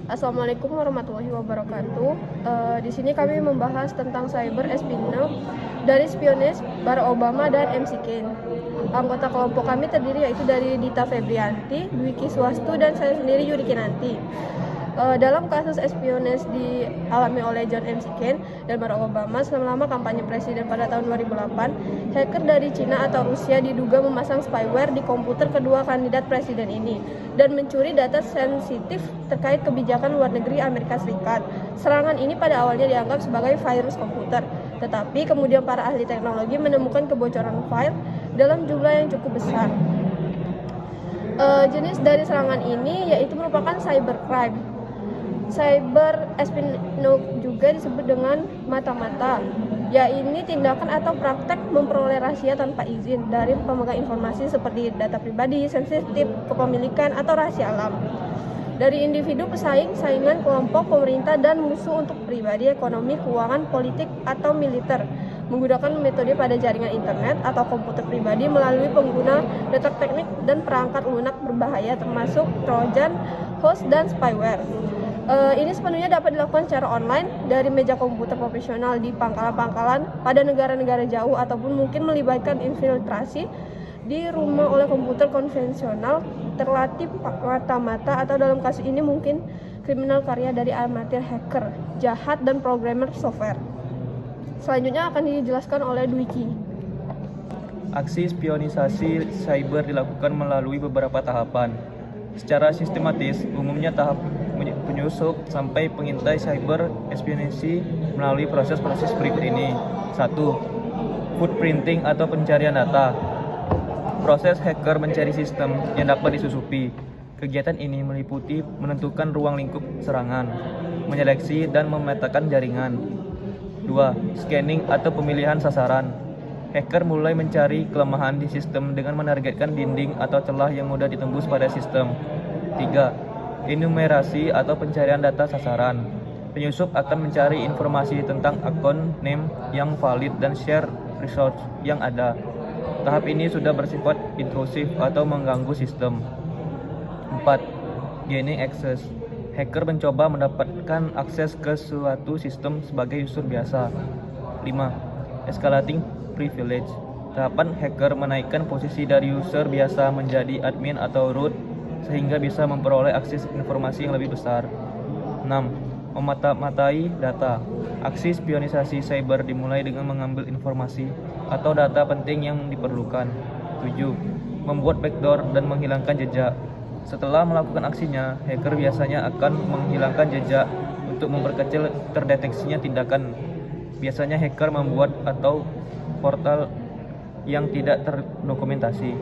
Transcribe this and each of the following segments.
Assalamualaikum warahmatullahi wabarakatuh. Di sini kami membahas tentang cyber espionage dari spiones Barack Obama dan MC Kane. Anggota kelompok kami terdiri yaitu dari Dita Febrianti, Dwiki Swastu, dan saya sendiri Yuri Kinanti. Dalam kasus espionage dialami oleh John MC Kane dan Barack Obama selama kampanye presiden pada tahun 2008, hacker dari Cina atau Rusia diduga memasang spyware di komputer kedua kandidat presiden ini dan mencuri data sensitif terkait kebijakan luar negeri Amerika Serikat. Serangan ini pada awalnya dianggap sebagai virus komputer, tetapi kemudian para ahli teknologi menemukan kebocoran file dalam jumlah yang cukup besar. Jenis dari serangan ini yaitu merupakan cybercrime. Cyber espionage juga disebut dengan mata-mata, yaitu tindakan atau praktek memperoleh rahasia tanpa izin dari pemegang informasi seperti data pribadi, sensitif, kepemilikan, atau rahasia alam. Dari individu pesaing, saingan, kelompok, pemerintah, dan musuh untuk pribadi, ekonomi, keuangan, politik, atau militer, menggunakan metode pada jaringan internet atau komputer pribadi melalui pengguna data teknik dan perangkat lunak berbahaya termasuk trojan, host, dan spyware. Ini sepenuhnya dapat dilakukan secara online dari meja komputer profesional di pangkalan-pangkalan pada negara-negara jauh ataupun mungkin melibatkan infiltrasi di rumah oleh komputer konvensional terlatih mata-mata atau dalam kasus ini mungkin kriminal karya dari amatir hacker, jahat, dan programmer software. Selanjutnya akan dijelaskan oleh Dwiki. Aksi spionisasi cyber dilakukan melalui beberapa tahapan. Secara sistematis, umumnya tahap penyusup sampai pengintai cyber espionasi melalui proses-proses berikut ini. 1. Footprinting atau pencarian data. Proses hacker mencari sistem yang dapat disusupi. Kegiatan ini meliputi menentukan ruang lingkup serangan, menyeleksi dan memetakan jaringan. 2. Scanning atau pemilihan sasaran. Hacker mulai mencari kelemahan di sistem dengan menargetkan dinding atau celah yang mudah ditembus pada sistem. 3. Enumerasi atau pencarian data sasaran. Penyusup akan mencari informasi tentang akun name yang valid dan share resource yang ada. Tahap ini sudah bersifat intrusif atau mengganggu sistem. 4. Gaining access. Hacker mencoba mendapatkan akses ke suatu sistem sebagai user biasa. 5. Escalating privilege. Tahapan hacker menaikkan posisi dari user biasa menjadi admin atau root sehingga bisa memperoleh akses informasi yang lebih besar. 6. Memata-matai data. Aksi spionisasi cyber dimulai dengan mengambil informasi atau data penting yang diperlukan. 7. Membuat backdoor dan menghilangkan jejak. Setelah melakukan aksinya, hacker biasanya akan menghilangkan jejak untuk memperkecil terdeteksinya tindakan. Biasanya hacker membuat atau portal yang tidak terdokumentasi.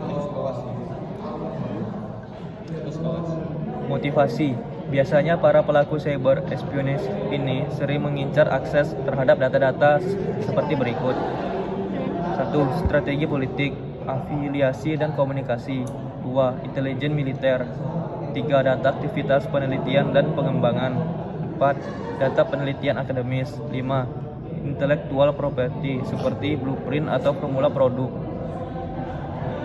Motivasi. Biasanya para pelaku cyber espionage ini sering mengincar akses terhadap data-data seperti berikut. 1. Strategi politik, afiliasi dan komunikasi. 2. Intelijen militer. 3. Data aktivitas penelitian dan pengembangan. 4. Data penelitian akademis. 5. Intellectual property seperti blueprint atau formula produk.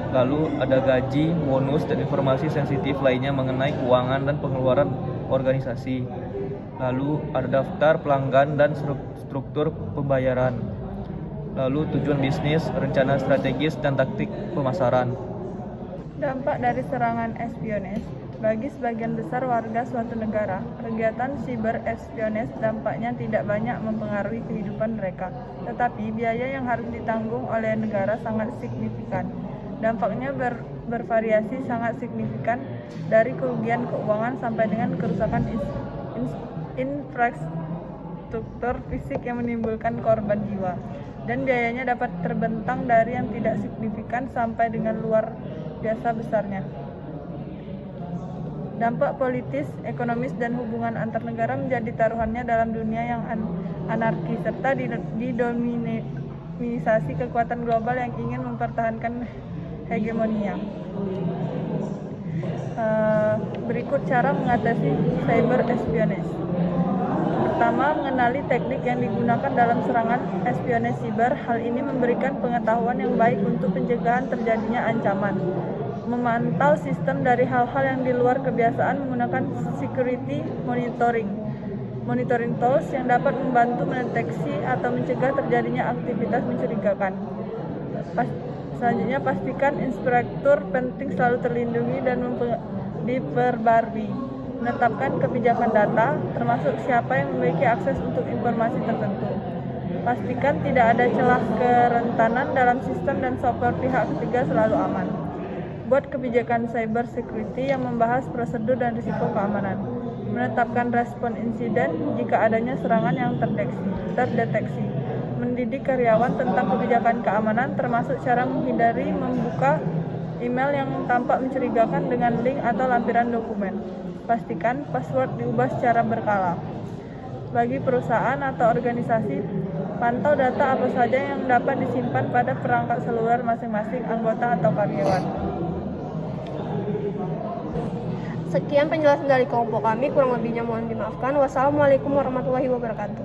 Lalu ada gaji, bonus, dan informasi sensitif lainnya mengenai keuangan dan pengeluaran organisasi. Lalu ada daftar pelanggan dan struktur pembayaran. Lalu tujuan bisnis, rencana strategis, dan taktik pemasaran. Dampak dari serangan espionage. Bagi sebagian besar warga suatu negara, kegiatan cyber espionage dampaknya tidak banyak mempengaruhi kehidupan mereka, tetapi biaya yang harus ditanggung oleh negara sangat signifikan. Dampaknya bervariasi sangat signifikan dari kerugian keuangan sampai dengan kerusakan infrastruktur fisik yang menimbulkan korban jiwa. Dan biayanya dapat terbentang dari yang tidak signifikan sampai dengan luar biasa besarnya. Dampak politis, ekonomis, dan hubungan antar negara menjadi taruhannya dalam dunia yang anarki serta didominasi kekuatan global yang ingin mempertahankan hegemonia. Berikut cara mengatasi cyber espionage. Pertama, mengenali teknik yang digunakan dalam serangan espionage cyber. Hal ini memberikan pengetahuan yang baik untuk pencegahan terjadinya ancaman. memantau sistem dari hal-hal yang di luar kebiasaan menggunakan security monitoring tools yang dapat membantu mendeteksi atau mencegah terjadinya aktivitas mencurigakan. Selanjutnya, pastikan infrastruktur penting selalu terlindungi dan diperbarui. Menetapkan kebijakan data, termasuk siapa yang memiliki akses untuk informasi tertentu. Pastikan tidak ada celah kerentanan dalam sistem dan software pihak ketiga selalu aman. Buat kebijakan cyber security yang membahas prosedur dan risiko keamanan. Menetapkan respon insiden jika adanya serangan yang terdeteksi. Mendidik karyawan tentang kebijakan keamanan termasuk cara menghindari membuka email yang tampak mencurigakan dengan link atau lampiran dokumen. Pastikan password diubah secara berkala. Bagi perusahaan atau organisasi, pantau data apa saja yang dapat disimpan pada perangkat seluler masing-masing anggota atau karyawan. Sekian penjelasan dari kelompok kami, kurang lebihnya mohon dimaafkan. Wassalamualaikum warahmatullahi wabarakatuh.